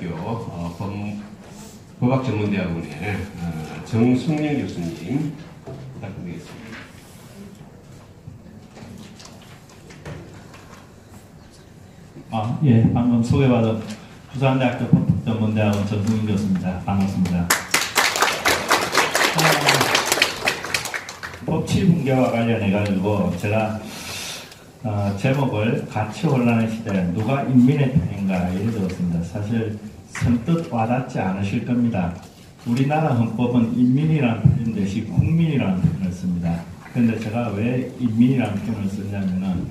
대학교 법학전문대학원의 정승윤 교수님 부탁드리겠습니다. 예, 방금 소개받은 부산대학교 법학전문대학원 정승윤 교수입니다. 반갑습니다. 법치붕괴와 관련해가지고 제가 제목을 가치 혼란의 시대 누가 인민의 편인가에 적었습니다. 사실 선뜻 와닿지 않으실 겁니다. 우리나라 헌법은 인민이라는 표현 대신 국민이라는 표현을 씁니다. 그런데 제가 왜 인민이라는 표현을 쓰냐면은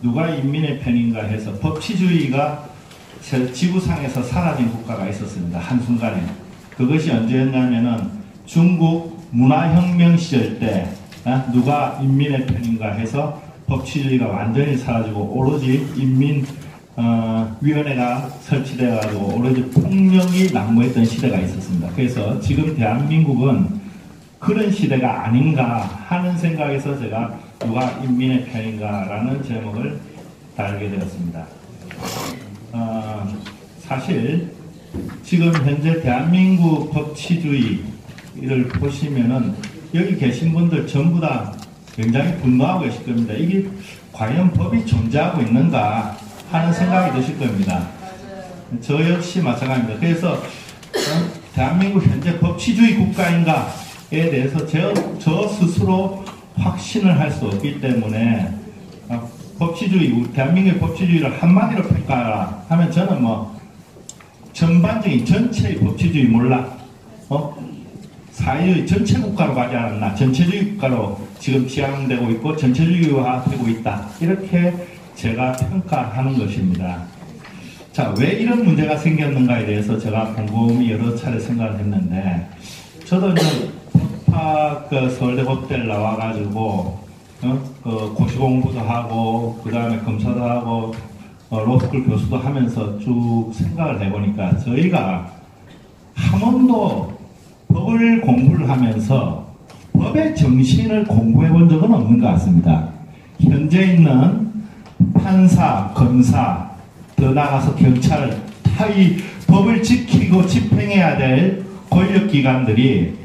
누가 인민의 편인가 해서 법치주의가 지구상에서 사라진 국가가 있었습니다. 한순간에. 그것이 언제였냐면은 중국 문화혁명 시절 때 누가 인민의 편인가 해서 법치주의가 완전히 사라지고 오로지 인민위원회가 설치되어가지고 오로지 폭력이 난무했던 시대가 있었습니다. 그래서 지금 대한민국은 그런 시대가 아닌가 하는 생각에서 제가 누가 인민의 편인가라는 제목을 달게 되었습니다. 사실 지금 현재 대한민국 법치주의를 보시면은 여기 계신 분들 전부 다 굉장히 분노하고 계실 겁니다. 이게 과연 법이 존재하고 있는가 하는 생각이 드실 겁니다. 저 역시 마찬가지입니다. 그래서 대한민국 현재 법치주의 국가인가에 대해서 저 스스로 확신을 할 수 없기 때문에 대한민국의 법치주의를 한마디로 평가하라 하면 저는 전반적인 전체의 법치주의 몰라 사회주의 전체 국가로 가지 않았나, 전체주의 국가로 지금 지향되고 있고 전체주의화 되고 있다, 이렇게 제가 평가하는 것입니다. 자, 왜 이런 문제가 생겼는가에 대해서 제가 곰곰이 여러 차례 생각을 했는데, 저도 이제 법학 서울대 법대를 나와가지고 고시 공부도 하고 그 다음에 검사도 하고 로스쿨 교수도 하면서 쭉 생각을 해보니까 저희가 한 번도 법을 공부를 하면서 법의 정신을 공부해 본 적은 없는 것 같습니다. 현재 있는 판사, 검사, 더 나아가서 경찰, 이 법을 지키고 집행해야 될 권력기관들이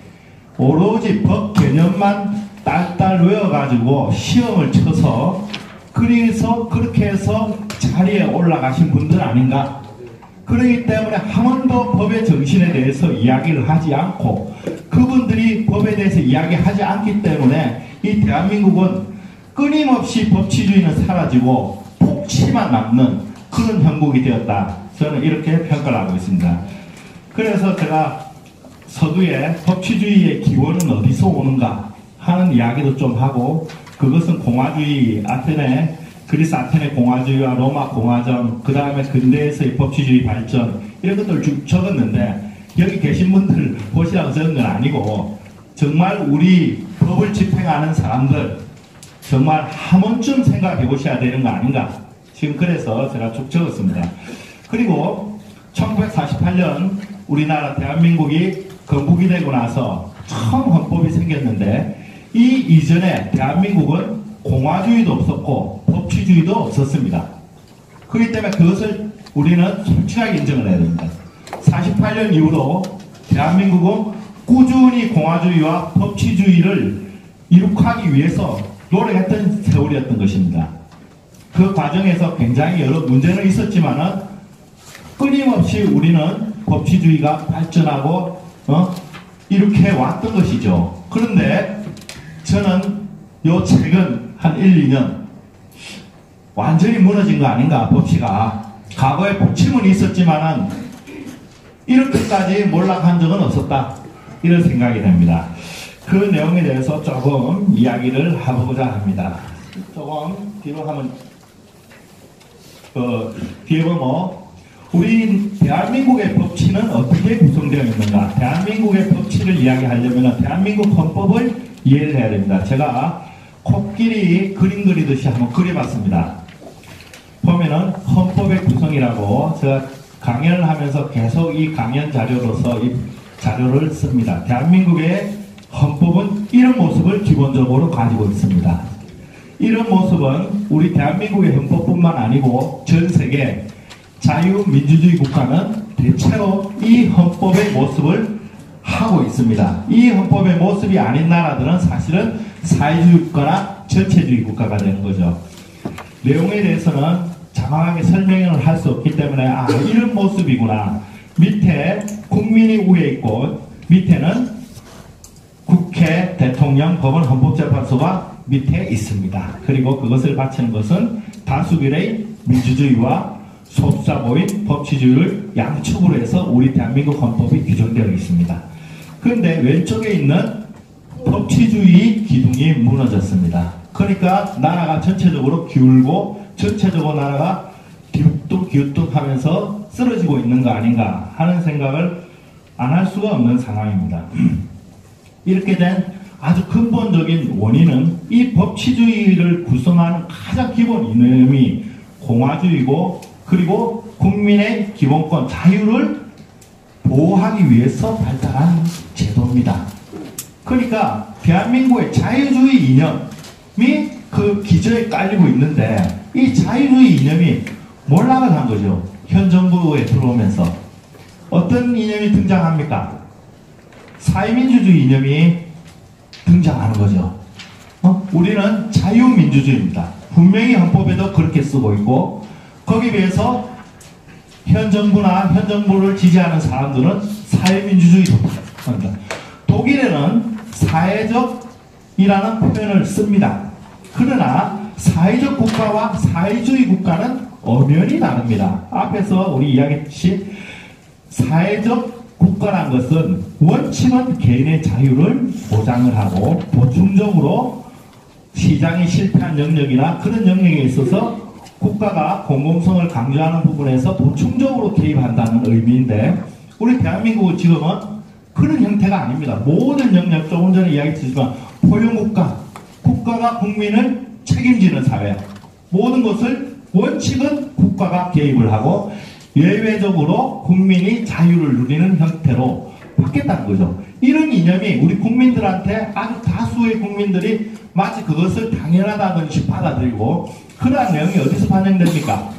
오로지 법 개념만 딸딸 외워가지고 시험을 쳐서 그래서 그렇게 해서 자리에 올라가신 분들 아닌가? 그렇기 때문에 한 번도 법의 정신에 대해서 이야기를 하지 않고 그분들이 법에 대해서 이야기하지 않기 때문에 이 대한민국은 끊임없이 법치주의는 사라지고 폭치만 남는 그런 형국이 되었다. 저는 이렇게 평가를 하고 있습니다. 그래서 제가 서두에 법치주의의 기원은 어디서 오는가 하는 이야기도 좀 하고, 그것은 공화주의 그리스 아테네 공화주의와 로마 공화정, 그 다음에 근대에서의 법치주의 발전, 이런 것들을 쭉 적었는데 여기 계신 분들 보시라고 적은 건 아니고 정말 우리 법을 집행하는 사람들 정말 한 번쯤 생각해 보셔야 되는 거 아닌가, 지금 그래서 제가 쭉 적었습니다. 그리고 1948년 우리나라 대한민국이 건국이 되고 나서 처음 헌법이 생겼는데 이 이전에 대한민국은 공화주의도 없었고 법치주의도 없었습니다. 그렇기 때문에 그것을 우리는 솔직하게 인정을 해야 됩니다. 48년 이후로 대한민국은 꾸준히 공화주의와 법치주의를 이룩하기 위해서 노력했던 세월이었던 것입니다. 그 과정에서 굉장히 여러 문제는 있었지만은 끊임없이 우리는 법치주의가 발전하고 이렇게 왔던 것이죠. 그런데 저는 요 최근 한 1, 2년 완전히 무너진 거 아닌가, 법치가. 과거에 복침은 있었지만은 이렇게까지 몰락한 적은 없었다, 이런 생각이 됩니다. 그 내용에 대해서 조금 이야기를 해보고자 합니다. 조금 뒤로 하면 뒤에 보면 우리 대한민국의 법치는 어떻게 구성되어 있는가, 대한민국의 법치를 이야기하려면 대한민국 헌법을 이해를 해야 됩니다. 제가 코끼리 그림 그리듯이 한번 그려봤습니다. 보면은 헌법의 구성이라고 제가 강연을 하면서 계속 이 강연 자료로서 이 자료를 씁니다. 대한민국의 헌법은 이런 모습을 기본적으로 가지고 있습니다. 이런 모습은 우리 대한민국의 헌법뿐만 아니고 전 세계 자유민주주의 국가는 대체로 이 헌법의 모습을 하고 있습니다. 이 헌법의 모습이 아닌 나라들은 사실은 사회주의 국가나 전체주의 국가가 되는 거죠. 내용에 대해서는 장황하게 설명을 할 수 없기 때문에 이런 모습이구나. 밑에 국민이 위에 있고 밑에는 국회, 대통령, 법원, 헌법재판소가 밑에 있습니다. 그리고 그것을 바치는 것은 다수결의 민주주의와 소수자보인 법치주의를 양측으로 해서 우리 대한민국 헌법이 규정되어 있습니다. 그런데 왼쪽에 있는 법치주의 기둥이 무너졌습니다. 그러니까 나라가 전체적으로 기울고 전체적으로 나라가 기우뚱 하면서 쓰러지고 있는 거 아닌가 하는 생각을 안 할 수가 없는 상황입니다. 이렇게 된 아주 근본적인 원인은 이 법치주의를 구성하는 가장 기본 이념이 공화주의고, 그리고 국민의 기본권, 자유를 보호하기 위해서 발달한 제도입니다. 그러니까 대한민국의 자유주의 이념이 그 기저에 깔리고 있는데 이 자유주의 이념이 몰락을 한 거죠. 현 정부에 들어오면서. 어떤 이념이 등장합니까? 사회민주주의 이념이 등장하는 거죠. 우리는 자유민주주의입니다. 분명히 헌법에도 그렇게 쓰고 있고, 거기에 비해서 현 정부나 현 정부를 지지하는 사람들은 사회민주주의도 합니다. 독일에는 사회적이라는 표현을 씁니다. 그러나 사회적 국가와 사회주의 국가는 엄연히 다릅니다. 앞에서 우리 이야기했듯이 사회적 국가란 것은 원칙은 개인의 자유를 보장을 하고 보충적으로 시장이 실패한 영역이나 그런 영역에 있어서 국가가 공공성을 강조하는 부분에서 보충적으로 개입한다는 의미인데, 우리 대한민국은 지금은 그런 형태가 아닙니다. 모든 영역, 조금 전에 이야기했지만 포용국가, 국가가 국민을 책임지는 사회, 모든 것을 원칙은 국가가 개입을 하고 예외적으로 국민이 자유를 누리는 형태로 바뀌었다는 거죠. 이런 이념이 우리 국민들한테, 아주 다수의 국민들이 마치 그것을 당연하다든지 받아들이고, 그러한 내용이 어디서 반영됩니까?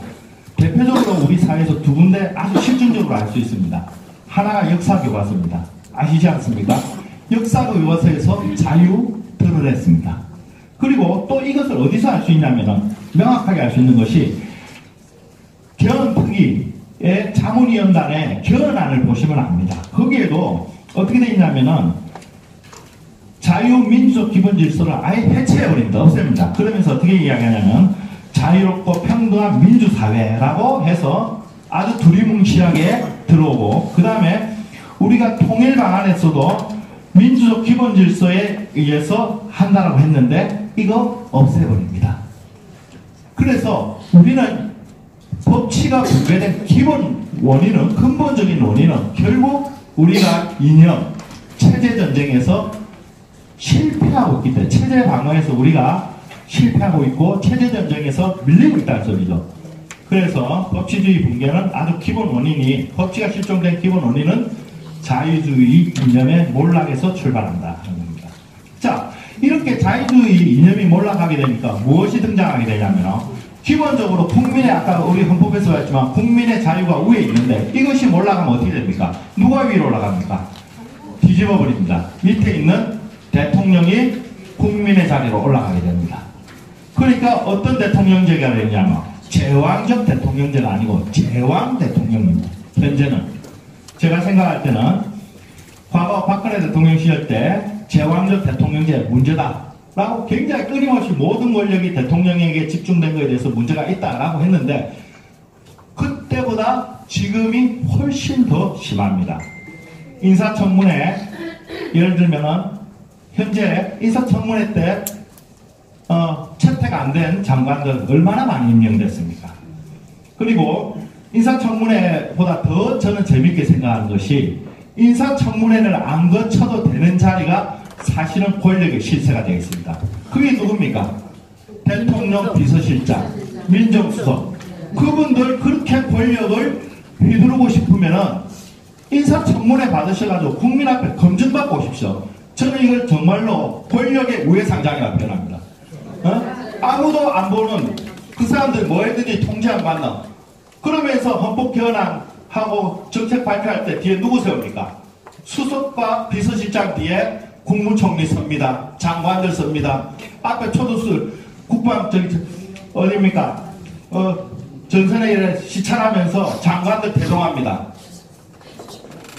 대표적으로 우리 사회에서 두 군데 아주 실증적으로 알 수 있습니다. 하나가 역사교과서입니다. 아시지 않습니까? 역사교과서에서 자유 드러냈습니다. 그리고 또 이것을 어디서 알 수 있냐면은, 명확하게 알 수 있는 것이 개헌특위의 자문위원단의 개헌안을 보시면 압니다. 거기에도 어떻게 되어 있냐면은 자유민주적 기본질서를 아예 해체해버립니다. 없앱니다. 그러면서 어떻게 이야기하냐면 자유롭고 평등한 민주사회라고 해서 아주 두리뭉실하게 들어오고, 그 다음에 우리가 통일 방안에서도 민주적 기본질서에 의해서 한다라고 했는데 이거 없애버립니다. 그래서 우리는 법치가 붕괴된 기본 원인은, 근본적인 원인은 결국 우리가 이념, 체제전쟁에서 실패하고 있기 때문에, 체제 방어에서 우리가 실패하고 있고 체제전쟁에서 밀리고 있다는 소리죠. 그래서 법치주의 붕괴는 아주 기본 원인이, 법치가 실종된 기본 원인은 자유주의 이념의 몰락에서 출발한다 하는 겁니다. 자, 이렇게 자유주의 이념이 몰락하게 되니까 무엇이 등장하게 되냐면, 기본적으로 국민의, 아까 우리 헌법에서 봤지만 국민의 자유가 위에 있는데 이것이 몰락하면 어떻게 됩니까? 누가 위로 올라갑니까? 뒤집어 버립니다. 밑에 있는 대통령이 국민의 자리로 올라가게 됩니다. 그러니까 어떤 대통령제가 되냐면 제왕적 대통령제가 아니고 제왕 대통령입니다. 현재는 제가 생각할 때는 과거 박근혜 대통령 시절 때 제왕적 대통령제 문제다 라고 굉장히 끊임없이 모든 권력이 대통령에게 집중된 것에 대해서 문제가 있다라고 했는데, 그때보다 지금이 훨씬 더 심합니다. 인사청문회, 예를 들면은 현재 인사청문회 때 채택 안 된 장관들 얼마나 많이 임명됐습니까? 그리고 인사청문회보다 더 저는 재밌게 생각하는 것이, 인사청문회를 안 거쳐도 되는 자리가 사실은 권력의 실세가 되어 있습니다. 그게 누굽니까? 대통령 비서실장, 민정수석. 그분들 그렇게 권력을 휘두르고 싶으면은 인사청문회 받으셔가지고 국민 앞에 검증받고 오십시오. 저는 이걸 정말로 권력의 우회상장이라고 표현합니다. 아무도 안 보는 그 사람들 뭐 했든지 통제 안 받는, 그러면서 헌법 개헌안 하고 정책 발표할 때 뒤에 누구 세웁니까? 수석과 비서실장 뒤에 국무총리 섭니다. 장관들 섭니다. 앞에 초도수 국방 어딥니까? 전선에 시찰하면서 장관들 대동합니다.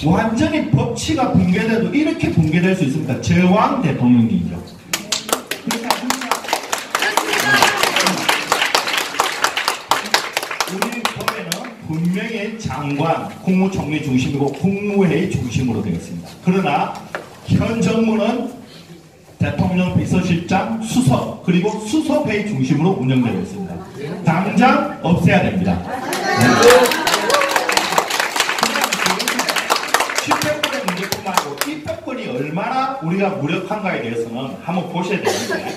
완전히 법치가 붕괴돼도 이렇게 붕괴될 수 있습니다. 제왕 대통령이죠. 우리 법에는 분명히 장관, 국무총리 중심이고 국무회의 중심으로 되어 있습니다. 그러나 현 정부는 대통령 비서실장, 수석, 그리고 수석회의 중심으로 운영되고 있습니다. 당장 없애야 됩니다. 집회권의 문제뿐만 아니고 입법권이 얼마나 우리가 무력한가에 대해서는 한번 보셔야 되는데,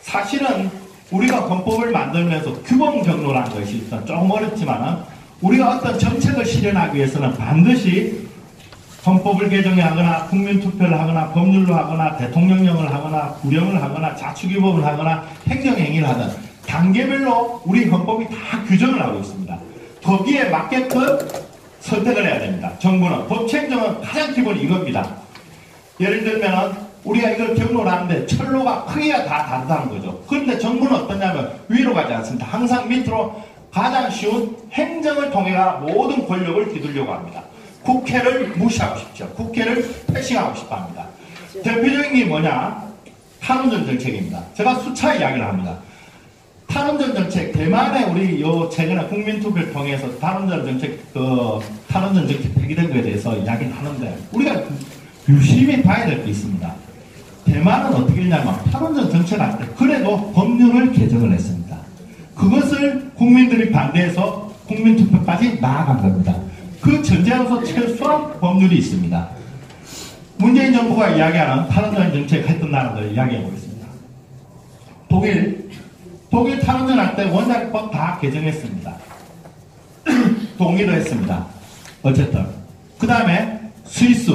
사실은 우리가 헌법을 만들면서 규범 경로라는 것이 있어 조금 어렵지만은 우리가 어떤 정책을 실현하기 위해서는 반드시 헌법을 개정하거나 국민투표를 하거나 법률로 하거나 대통령령을 하거나 구령을 하거나 자치규범을 하거나 행정행위를 하든 단계별로 우리 헌법이 다 규정을 하고 있습니다. 거기에 맞게끔 선택을 해야 됩니다. 정부는 법체행정은 가장 기본이 이겁니다. 예를 들면 우리가 이걸 경로를 하는데 철로가 크기가 다 다르다는 거죠. 그런데 정부는 어떠냐면 위로 가지 않습니다. 항상 밑으로 가장 쉬운 행정을 통해가 모든 권력을 뒤두려고 합니다. 국회를 무시하고 싶죠. 국회를 패싱하고 싶어 합니다. 대표적인 게 뭐냐? 탈원전 정책입니다. 제가 수차 이야기를 합니다. 탈원전 정책, 대만에 우리 최근에 국민투표를 통해서 탈원전 정책 폐기된 것에 대해서 이야기를 하는데 우리가 유심히 봐야 될 게 있습니다. 대만은 어떻게 했냐면 탈원전 정책할 때 그래도 법률을 개정을 했습니다. 그것을 국민들이 반대해서 국민투표까지 나아간 겁니다. 그 전제로서 최소한 법률이 있습니다. 문재인 정부가 이야기하는 탈원전 정책 했던 나라들 이야기해 보겠습니다. 독일 탈원전 할 때 원자력법 다 개정했습니다. 동의도 했습니다. 어쨌든 그 다음에 스위스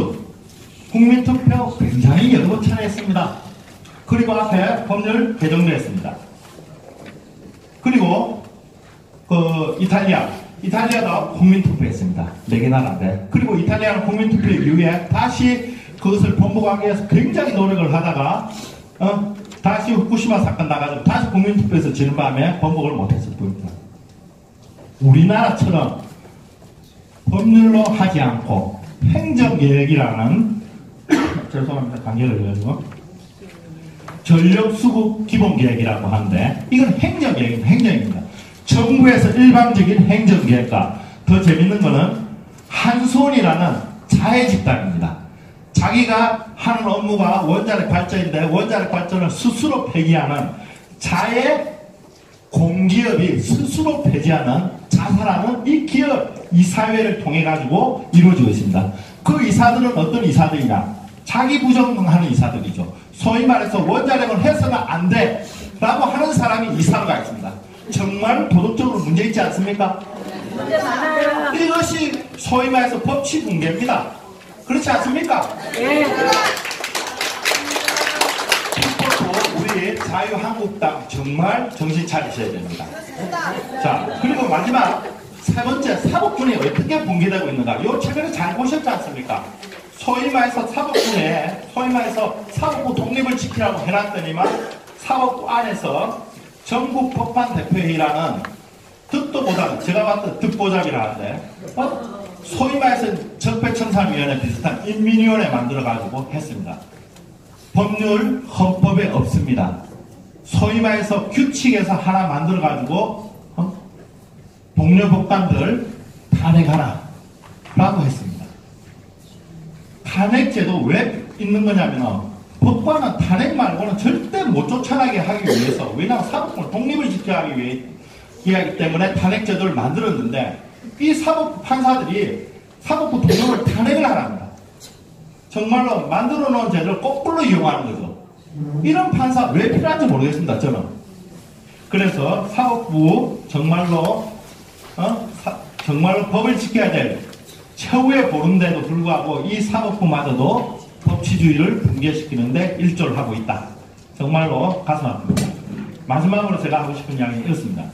국민투표 굉장히 여러 번 참여했습니다. 그리고 앞에 법률 개정도 했습니다. 그리고 이탈리아도 국민투표했습니다. 4개 나라인데. 그리고 이탈리아는 국민투표 이후에 다시 그것을 번복하기 위해서 굉장히 노력을 하다가 다시 후쿠시마 사건 나가지고 다시 국민투표에서 지는 바람에 번복을 못했을 뿐입니다. 우리나라처럼 법률로 하지 않고 행정계획이라는 죄송합니다. 간격을 가지고 전력수급 기본계획이라고 하는데 이건 행정입니다. 정부에서 일방적인 행정계획과 더 재밌는 거는 한손이라는 자해집단입니다. 자기가 하는 업무가 원자력 발전인데 원자력 발전을 스스로 폐기하는 자해 공기업이 스스로 폐지하는 자살하는 이 기업, 이 사회를 통해 가지고 이루어지고 있습니다. 그 이사들은 어떤 이사들이냐? 자기 부정하는 이사들이죠. 소위 말해서 원자력을 해서는 안 돼 라고 하는 사람이 이사가 있습니다. 정말 도덕적으로 문제 있지 않습니까? 문제 많아요. 이것이 소위 말해서 법치 붕괴입니다. 그렇지 않습니까? 예. 우리 자유한국당 정말 정신 차리셔야 됩니다. 자, 그리고 마지막 세 번째, 사법군이 어떻게 붕괴되고 있는가? 요 최근에 잘 보셨지 않습니까? 소위 말해서 사법부 독립을 지키라고 해놨더니만 사법부 안에서 전국 법관 대표회의라는 듣도 보다 제가 봤던 듣보잡이라는데 소위 말해서 적폐청산위원회 비슷한 인민위원회 만들어가지고 했습니다. 법률 헌법에 없습니다. 소위 말해서 규칙에서 하나 만들어가지고 동료 법관들 탄핵하라 라고 했습니다. 탄핵제도 왜 있는 거냐면 법관은 탄핵 말고는 절대 못 쫓아나게 하기 위해서, 왜냐하면 사법부는 독립을 지켜야 하기 위하기 때문에 탄핵제도를 만들었는데 이 사법부 판사들이 사법부 독립을 탄핵을 하랍니다. 정말로 만들어 놓은 제도를 거꾸로 이용하는 거죠. 이런 판사 왜 필요한지 모르겠습니다. 저는. 그래서 사법부 정말로 법을 지켜야 될 최후의 보름대도 불구하고 이 사법부마저도 법치주의를 붕괴시키는데 일조를 하고 있다. 정말로 가슴 아픕니다. 마지막으로 제가 하고 싶은 이야기는 이렇습니다.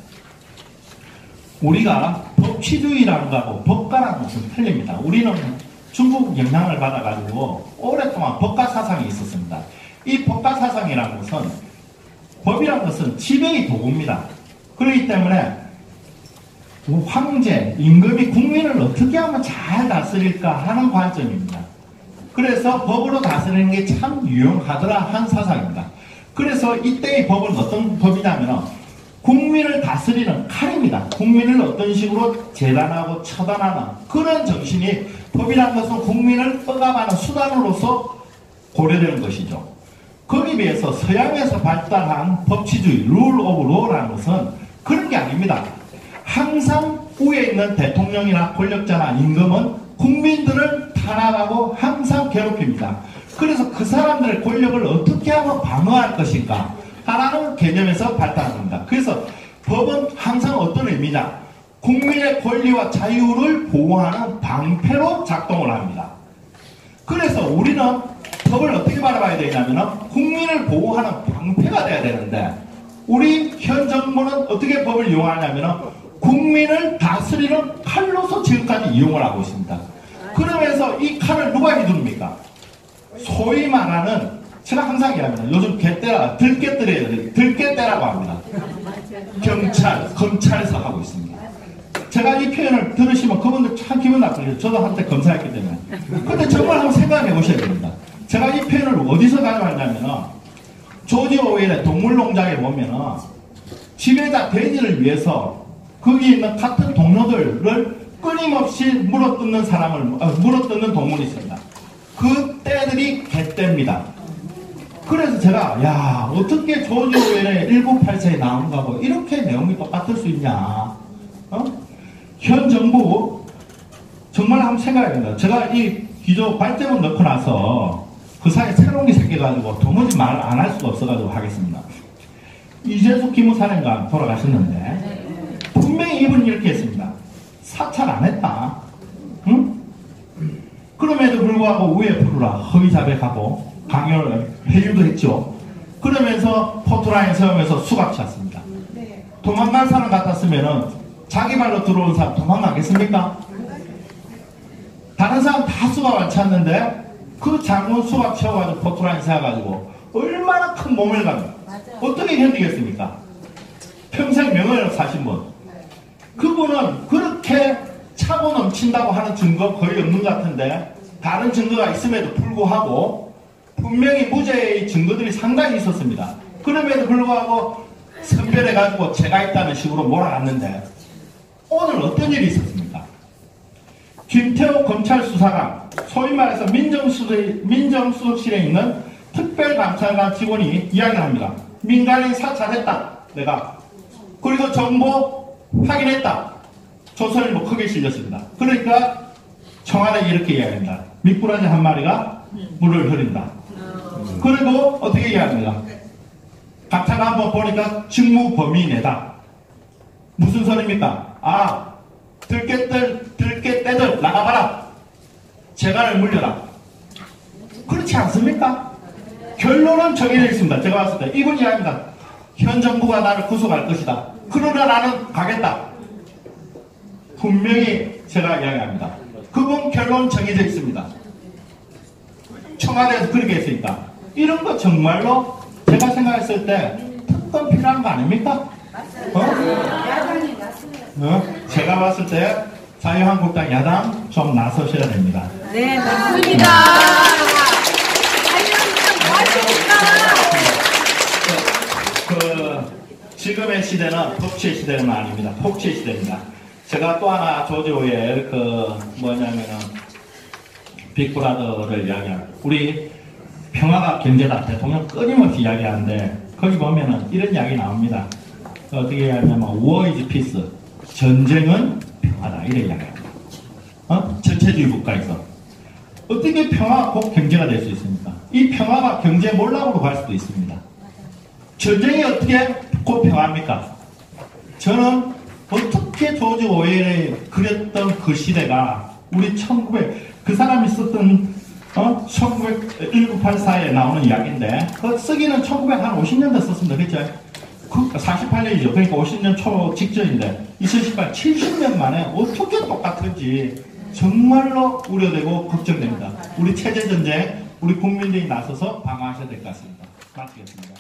우리가 법치주의라는 거하고 법가라는 것은 틀립니다. 우리는 중국 영향을 받아가지고 오랫동안 법가 사상이 있었습니다. 이 법가 사상이라는 것은 법이라는 것은 지배의 도구입니다. 그렇기 때문에 황제, 임금이 국민을 어떻게 하면 잘 다스릴까 하는 관점입니다. 그래서 법으로 다스리는 게 참 유용하더라 한 사상입니다. 그래서 이때의 법은 어떤 법이냐면 국민을 다스리는 칼입니다. 국민을 어떤 식으로 재단하고 처단하는 그런 정신이 법이라는 것은 국민을 억압하는 수단으로서 고려되는 것이죠. 거기에 비해서 서양에서 발달한 법치주의, 룰 오브 로라는 것은 그런 게 아닙니다. 항상 위에 있는 대통령이나 권력자나 임금은 국민들을 탄압하고 항상 괴롭힙니다. 그래서 그 사람들의 권력을 어떻게 하면 방어할 것인가 하나는 개념에서 발달합니다. 그래서 법은 항상 어떤 의미냐? 국민의 권리와 자유를 보호하는 방패로 작동을 합니다. 그래서 우리는 법을 어떻게 바라봐야 되냐면 국민을 보호하는 방패가 돼야 되는데 우리 현 정부는 어떻게 법을 이용하냐면 국민을 다스리는 칼로서 지금까지 이용을 하고 있습니다. 그러면서 이 칼을 누가 휘두릅니까? 소위 말하는 제가 항상 얘기합니다. 요즘 개떼라, 들깨떼라고 합니다. 경찰, 검찰에서 하고 있습니다. 제가 이 표현을 들으시면 그분들 참 기분 나쁘죠. 저도 한때 검사했기 때문에. 근데 정말 한번 생각해 보셔야 됩니다. 제가 이 표현을 어디서 가져왔냐면 조지 오웰의 동물농장에 보면은 지배자 돼지를 위해서 거기 있는 같은 동료들을 끊임없이 물어뜯는 동물이 있습니다. 그 떼들이 개떼입니다. 그래서 제가 야 어떻게 조지 오웰의 1984에 나온 거하고 이렇게 내용이 똑같을 수 있냐. 현 정부 정말 한번 생각해야 됩니다. 제가 이 기조 발제문 넣고 나서 그 사이에 새로운 게 생겨가지고 도무지 말 안 할 수가 없어가지고 하겠습니다. 이재숙 기무사령관 돌아가셨는데 분명히 이분이 이렇게 했습니다. 사찰 안 했다. 응? 그럼에도 불구하고 위에 풀으라 허위자백하고 강요를 회유도 했죠. 그러면서 포토라인 세우면서 수갑 찼습니다. 도망간 사람 같았으면은 자기 발로 들어온 사람 도망가겠습니까? 다른 사람 다 수갑 안 찼는데 그 작은 수갑 채워가지고 포토라인 세워가지고 얼마나 큰 몸을 가면 어떻게 견디겠습니까? 평생 명예를 사신 분. 그분은 그렇게 차고 넘친다고 하는 증거 거의 없는 것 같은데 다른 증거가 있음에도 불구하고 분명히 무죄의 증거들이 상당히 있었습니다. 그럼에도 불구하고 선별해가지고 제가 있다는 식으로 몰아갔는데 오늘 어떤 일이 있었습니까? 김태호 검찰수사관, 소위 말해서 민정수석실에 있는 특별감찰관 직원이 이야기를 합니다. 민간인 사찰했다. 내가. 그리고 정보 확인했다. 조선일보 크게 실렸습니다. 그러니까 청와대 이렇게 이야기합니다. 미꾸라지 한 마리가 물을 흐린다. 그리고 어떻게 이야기합니다. 감찰관 한번 보니까 직무 범위 내다. 무슨 소리입니까? 아, 들깨떼들 나가봐라. 재간을 물려라. 그렇지 않습니까? 결론은 정해져 있습니다. 제가 봤을 때 이분이 이야기합니다. 현 정부가 나를 구속할 것이다. 그러나 나는 가겠다. 분명히 제가 이야기합니다. 그분 결론 정해져 있습니다. 청와대에서 그렇게 했으니까 이런 거 정말로 제가 생각했을 때 특검 필요한 거 아닙니까? 야당이 났어요. 제가 봤을 때 자유한국당 야당 좀 나서셔야 됩니다. 네, 맞습니다. 지금의 시대는 법치의 시대는 아닙니다. 폭치의 시대입니다. 제가 또 하나 조지 오웰 뭐냐면은 빅브라더를 이야기합니다. 우리 평화가 경제다. 대통령 끊임없이 이야기하는데 거기 보면은 이런 이야기 나옵니다. 어떻게 이야기하냐면 war is peace. 전쟁은 평화다. 이런 이야기합니다. 전체주의 국가에서 어떻게 평화가 꼭 경제가 될 수 있습니까? 이 평화가 경제 몰락으로 갈 수도 있습니다. 전쟁이 어떻게 곧 평화입니까? 저는 어떻게 조지 오웰이 그렸던 그 시대가 우리 그 사람이 썼던 1984에 나오는 이야기인데 그 쓰기는 1950년대 썼습니다. 그렇죠? 48년이죠. 그러니까 50년 초 직전인데 2018, 70년 만에 어떻게 똑같은지 정말로 우려되고 걱정됩니다. 우리 체제전쟁, 우리 국민들이 나서서 방어하셔야 될 것 같습니다. 마치겠습니다.